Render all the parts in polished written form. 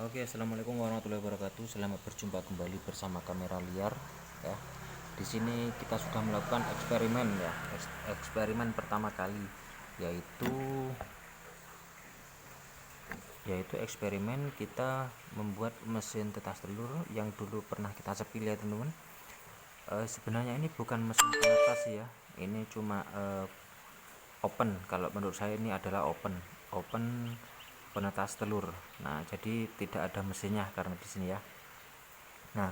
Oke, assalamualaikum warahmatullahi wabarakatuh. Selamat berjumpa kembali bersama kamera liar. Ya, di sini kita sudah melakukan eksperimen ya, eksperimen pertama kali, yaitu yaitu eksperimen kita membuat mesin tetas telur yang dulu pernah kita sepil ya teman-teman. Sebenarnya ini bukan mesin penetas ya, ini cuma open. Kalau menurut saya ini adalah open penetas telur. Nah, jadi tidak ada mesinnya karena di sini ya. Nah,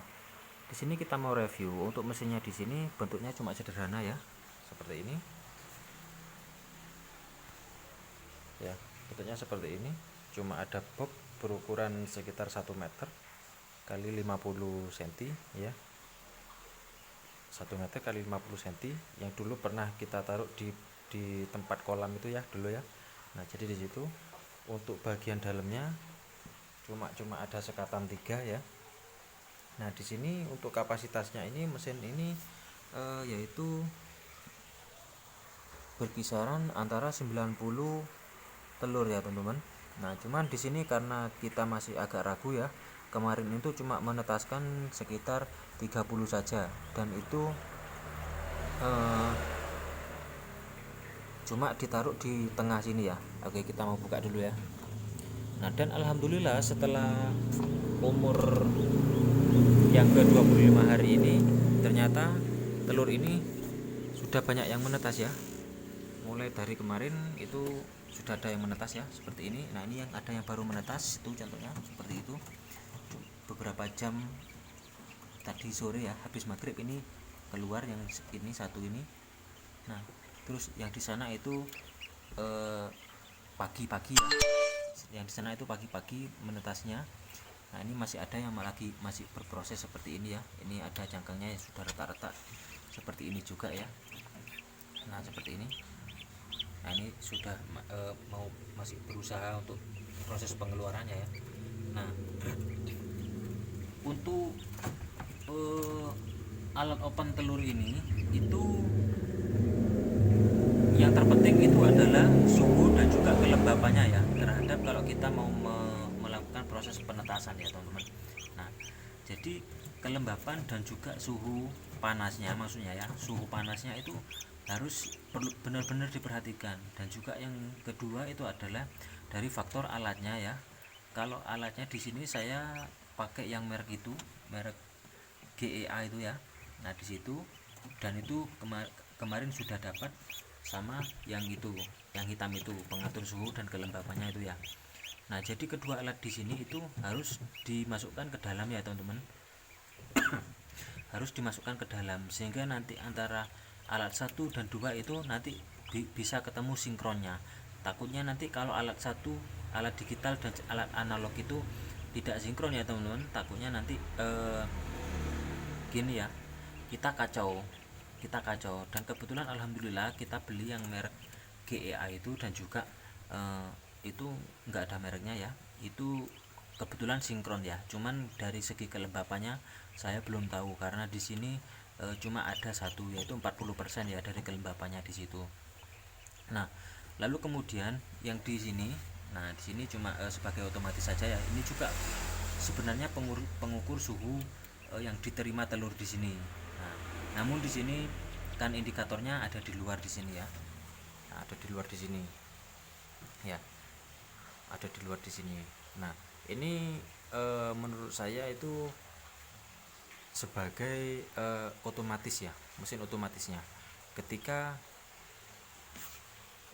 di sini kita mau review untuk mesinnya. Di sini bentuknya cuma sederhana ya, seperti ini. Ya, bentuknya seperti ini. Cuma ada box berukuran sekitar 1 meter kali 50 cm ya. 1 meter kali 50 cm yang dulu pernah kita taruh di tempat kolam itu ya dulu ya. Nah, jadi di situ untuk bagian dalamnya cuma ada sekatan 3 ya. Nah, di sini untuk kapasitasnya ini mesin ini yaitu berkisaran antara 90 telur ya teman-teman. Nah, cuman di sini karena kita masih agak ragu ya. Kemarin itu cuma menetaskan sekitar 30 saja dan itu eh, cuma ditaruh di tengah sini ya. Oke, kita mau buka dulu ya. Nah, dan alhamdulillah setelah umur yang ke 25 hari ini ternyata telur ini sudah banyak yang menetas ya. Mulai dari kemarin itu sudah ada yang menetas ya seperti ini. Nah, ini yang ada yang baru menetas itu contohnya seperti itu. Beberapa jam tadi sore ya, habis maghrib ini keluar yang ini satu ini. Nah, terus yang di sana itu pagi-pagi ya, yang di sana itu pagi-pagi menetasnya. Nah, ini masih ada yang lagi masih berproses seperti ini ya. Ini ada cangkangnya yang sudah retak-retak seperti ini juga ya. Nah, seperti ini. Nah, ini sudah mau masih berusaha untuk proses pengeluarannya ya. Nah, untuk alat open telur ini itu yang terpenting itu adalah suhu dan juga kelembapannya ya, terhadap kalau kita mau melakukan proses penetasan ya teman-teman. Nah, jadi kelembapan dan juga suhu panasnya, maksudnya ya suhu panasnya itu harus perlu benar-benar diperhatikan. Dan juga yang kedua itu adalah dari faktor alatnya ya. Kalau alatnya di sini saya pakai yang merek itu, merek GEA itu ya. Nah, di situ dan itu kemarin sudah dapat sama yang itu, yang hitam itu, pengatur suhu dan kelembapannya itu ya. Nah, jadi kedua alat di sini itu harus dimasukkan ke dalam ya teman-teman. Harus dimasukkan ke dalam sehingga nanti antara alat 1 dan 2 itu nanti bisa ketemu sinkronnya. Takutnya nanti kalau alat satu, alat digital dan alat analog itu tidak sinkron ya teman-teman, takutnya nanti gini ya, kita kacau. Dan kebetulan alhamdulillah kita beli yang merek GEA itu dan juga itu nggak ada mereknya ya, itu kebetulan sinkron ya. Cuman dari segi kelembapannya saya belum tahu karena di sini cuma ada satu, yaitu 40% ya dari kelembapannya di situ. Nah, lalu kemudian yang di sini, nah di sini cuma sebagai otomatis saja ya. Ini juga sebenarnya pengukur suhu yang diterima telur di sini. Nah, namun di sini kan indikatornya ada di luar di sini ya. Nah, ada di luar di sini. Ya, ada di luar di sini. Nah, ini menurut saya itu sebagai otomatis ya, mesin otomatisnya. Ketika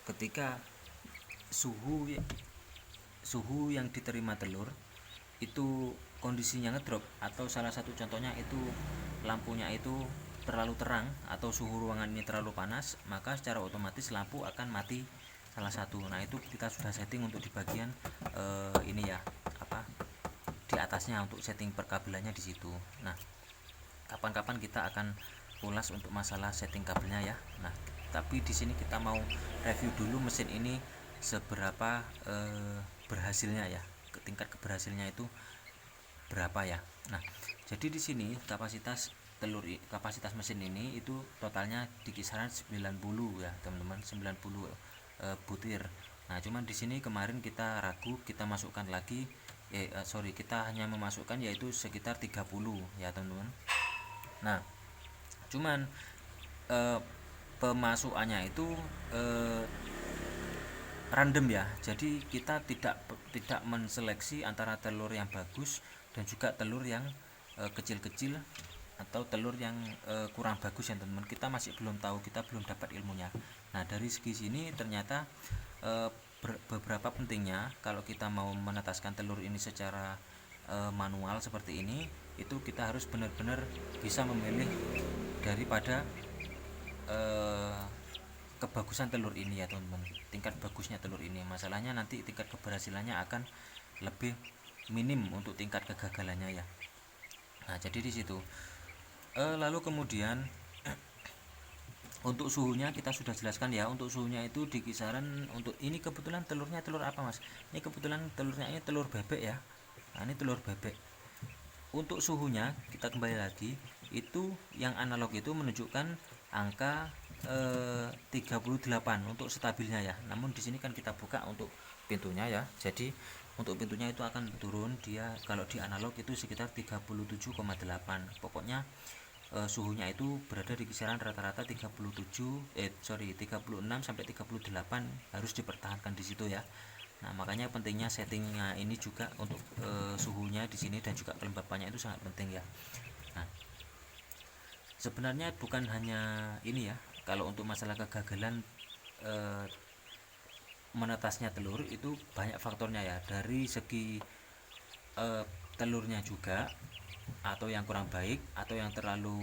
ketika suhu suhu yang diterima telur itu kondisinya ngedrop, atau salah satu contohnya itu lampunya itu terlalu terang atau suhu ruangan ini terlalu panas, maka secara otomatis lampu akan mati salah satu. Nah, itu kita sudah setting untuk di bagian ini ya, apa, di atasnya untuk setting perkabelannya di situ. Nah, kapan-kapan kita akan ulas untuk masalah setting kabelnya ya. Nah, tapi di sini kita mau review dulu mesin ini seberapa berhasilnya ya, tingkat keberhasilannya itu berapa ya. Nah, jadi di sini kapasitas mesin ini itu totalnya di kisaran 90 ya teman-teman, 90 butir. Nah, cuman di sini kemarin kita ragu, kita masukkan lagi kita hanya memasukkan yaitu sekitar 30 ya teman-teman. Nah, cuman pemasukannya itu random ya. Jadi kita tidak menseleksi antara telur yang bagus dan juga telur yang kecil-kecil atau telur yang kurang bagus ya teman-teman. Kita masih belum tahu, kita belum dapat ilmunya. Nah, dari segi sini ternyata beberapa pentingnya kalau kita mau menetaskan telur ini secara manual seperti ini, itu kita harus benar-benar bisa memilih daripada kebagusan telur ini ya teman-teman, tingkat bagusnya telur ini. Masalahnya nanti tingkat keberhasilannya akan lebih minim untuk tingkat kegagalannya ya. Nah, jadi di situ lalu kemudian untuk suhunya kita sudah jelaskan ya. Untuk suhunya itu di kisaran, untuk ini kebetulan telurnya telur apa mas, ini kebetulan telurnya ini telur bebek ya. Nah, ini telur bebek. Untuk suhunya kita kembali lagi, itu yang analog itu menunjukkan angka 38 untuk stabilnya ya. Namun di sini kan kita buka untuk pintunya ya. Jadi untuk pintunya itu akan turun, dia kalau di analog itu sekitar 37,8. Pokoknya suhunya itu berada di kisaran rata-rata 36 sampai 38 harus dipertahankan di situ ya. Nah, makanya pentingnya settingnya ini juga untuk suhunya di sini dan juga kelembapannya itu sangat penting ya. Nah, sebenarnya bukan hanya ini ya. Kalau untuk masalah kegagalan menetasnya telur itu banyak faktornya ya. Dari segi telurnya juga, atau yang kurang baik atau yang terlalu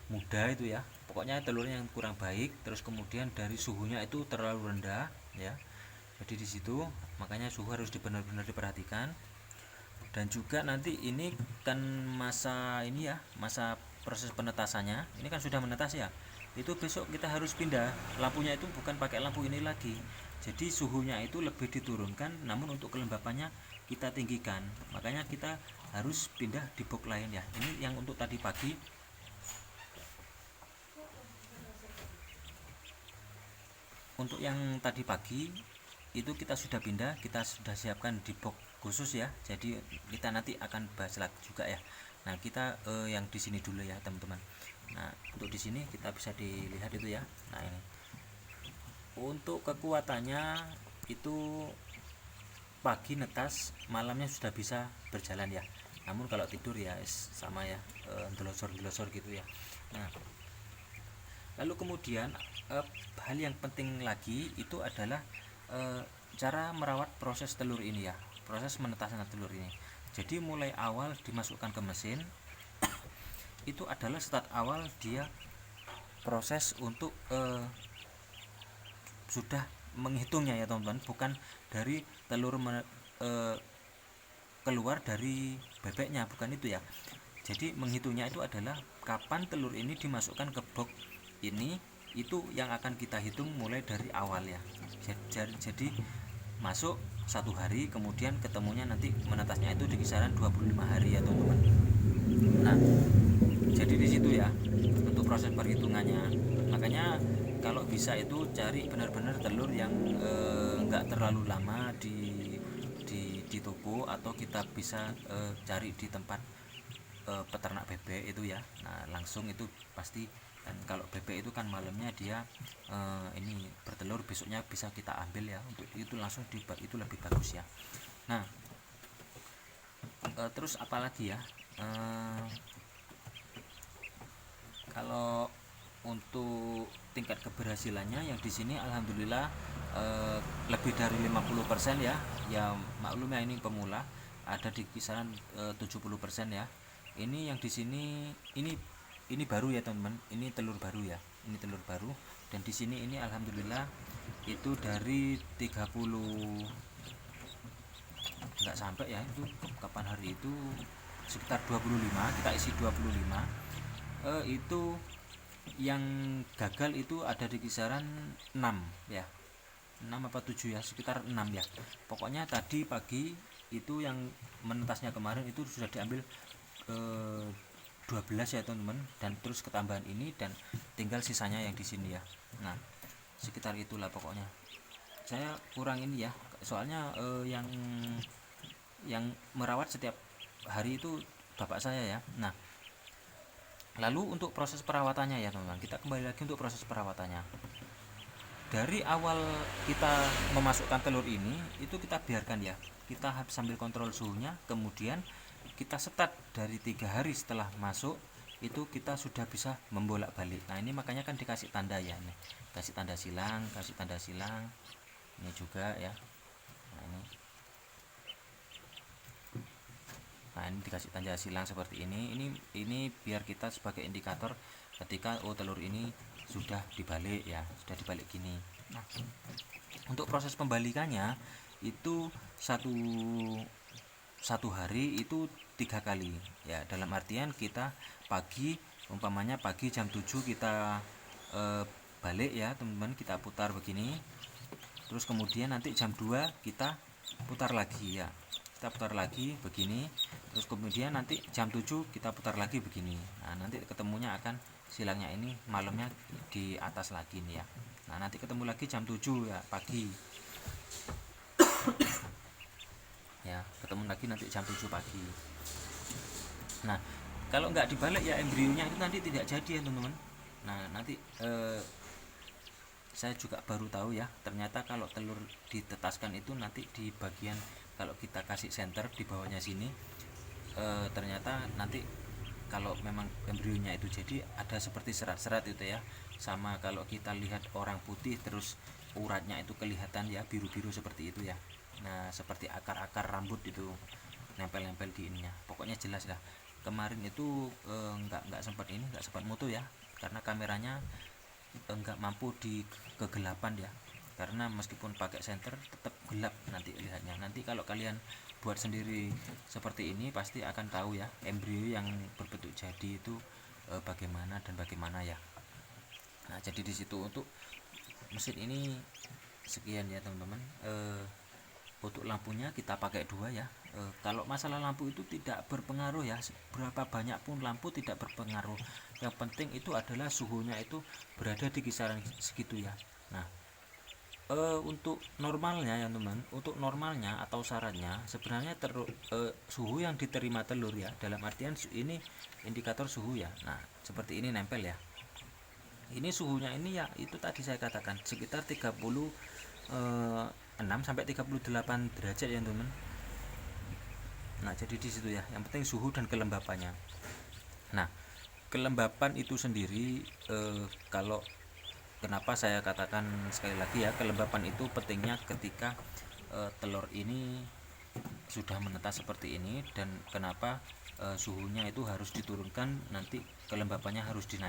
muda itu ya. Pokoknya telurnya yang kurang baik, terus kemudian dari suhunya itu terlalu rendah ya. Jadi di situ makanya suhu harus benar-benar diperhatikan. Dan juga nanti ini kan masa ini ya, masa proses penetasannya ini kan sudah menetas ya, itu besok kita harus pindah lampunya, itu bukan pakai lampu ini lagi. Jadi suhunya itu lebih diturunkan, namun untuk kelembapannya kita tinggikan. Makanya kita harus pindah di box lain ya. Ini yang untuk tadi pagi. Untuk yang tadi pagi itu kita sudah pindah, kita sudah siapkan di box khusus ya. Jadi kita nanti akan bahas lagi juga ya. Nah, kita yang di sini dulu ya teman-teman. Nah, untuk di sini kita bisa dilihat itu ya. Nah, ini untuk kekuatannya itu pagi netas, malamnya sudah bisa berjalan ya. Namun kalau tidur ya sama ya, delosor gitu ya. Nah, lalu kemudian hal yang penting lagi itu adalah cara merawat proses telur ini ya, proses menetasan telur ini. Jadi mulai awal dimasukkan ke mesin itu adalah start awal dia proses untuk sudah menghitungnya ya teman-teman, bukan dari telur keluar dari bebeknya, bukan itu ya. Jadi menghitungnya itu adalah kapan telur ini dimasukkan ke box ini, itu yang akan kita hitung mulai dari awal ya. Jadi masuk 1 hari, kemudian ketemunya nanti menetasnya itu di kisaran 25 hari ya teman-teman. Nah, jadi di situ ya untuk proses perhitungannya. Makanya kalau bisa itu cari benar-benar telur yang enggak terlalu lama di toko, atau kita bisa cari di tempat peternak bebek itu ya. Nah, langsung itu pasti. Dan kalau bebek itu kan malamnya dia ini bertelur, besoknya bisa kita ambil ya. Untuk itu langsung itu lebih bagus ya. Nah, terus apalagi ya, kalau untuk tingkat keberhasilannya yang di sini alhamdulillah lebih dari 50% ya. Ya maklum ya, ini pemula, ada di kisaran 70% ya. Ini yang di sini ini baru ya teman-teman, ini telur baru ya, ini telur baru. Dan di sini ini alhamdulillah itu dari 30, nggak sampai ya, itu kapan hari itu sekitar 25, kita isi 25. Itu yang gagal itu ada di kisaran 6 ya, 6 apa 7 ya, sekitar 6 ya. Pokoknya tadi pagi itu yang menetasnya kemarin itu sudah diambil 12 ya teman-teman, dan terus ketambahan ini dan tinggal sisanya yang di sini ya. Nah, sekitar itulah pokoknya. Saya kurang ini ya, soalnya yang yang merawat setiap hari itu bapak saya ya. Nah, lalu untuk proses perawatannya ya teman-teman, kita kembali lagi untuk proses perawatannya. Dari awal kita memasukkan telur ini, itu kita biarkan ya, kita sambil kontrol suhunya, kemudian kita setat dari 3 hari setelah masuk, itu kita sudah bisa membolak balik. Nah ini makanya kan dikasih tanda ya, nih kasih tanda silang, ini juga ya. Nah ini dikasih tanda silang seperti ini. Ini biar kita sebagai indikator ketika telur ini sudah dibalik ya, sudah dibalik gini. Nah, untuk proses pembalikannya itu satu hari itu 3 kali ya, dalam artian kita pagi, umpamanya pagi jam 7 kita balik ya teman-teman, kita putar begini, terus kemudian nanti jam 2 kita putar lagi ya, kita putar lagi begini, terus kemudian nanti jam 7 kita putar lagi begini. Nah nanti ketemunya akan silangnya ini malamnya di atas lagi nih ya. Nah nanti ketemu lagi jam 7 ya pagi ya, ketemu lagi nanti jam 7 pagi. Nah kalau nggak dibalik ya embrionya itu nanti tidak jadi ya teman-teman. Nah nanti saya juga baru tahu ya, ternyata kalau telur ditetaskan itu nanti di bagian, kalau kita kasih senter di bawahnya sini, ternyata nanti kalau memang embrionya itu jadi ada seperti serat-serat itu ya, sama kalau kita lihat orang putih terus uratnya itu kelihatan ya biru-biru seperti itu ya. Nah seperti akar-akar rambut itu nempel-nempel di ininya, pokoknya jelas lah. Kemarin itu nggak sempat moto ya, karena kameranya nggak mampu di kegelapan ya, karena meskipun pakai senter tetap gelap nanti lihatnya. Nanti kalau kalian buat sendiri seperti ini pasti akan tahu ya embrio yang berbentuk jadi itu bagaimana dan bagaimana ya. Nah jadi di situ untuk mesin ini sekian ya teman-teman. Untuk lampunya kita pakai 2 ya. Kalau masalah lampu itu tidak berpengaruh ya, berapa banyak pun lampu tidak berpengaruh, yang penting itu adalah suhunya itu berada di kisaran segitu ya. Nah untuk normalnya ya teman, untuk normalnya atau syaratnya sebenarnya suhu yang diterima telur ya, dalam artian ini indikator suhu ya. Nah seperti ini nempel ya, ini suhunya ini ya itu tadi saya katakan sekitar 36 sampai 38 derajat ya teman. Nah jadi di situ ya, yang penting suhu dan kelembapannya. Nah kelembapan itu sendiri kalau kenapa saya katakan sekali lagi ya, kelembapan itu pentingnya ketika telur ini sudah menetas seperti ini, dan kenapa suhunya itu harus diturunkan, nanti kelembapannya harus dinaikkan.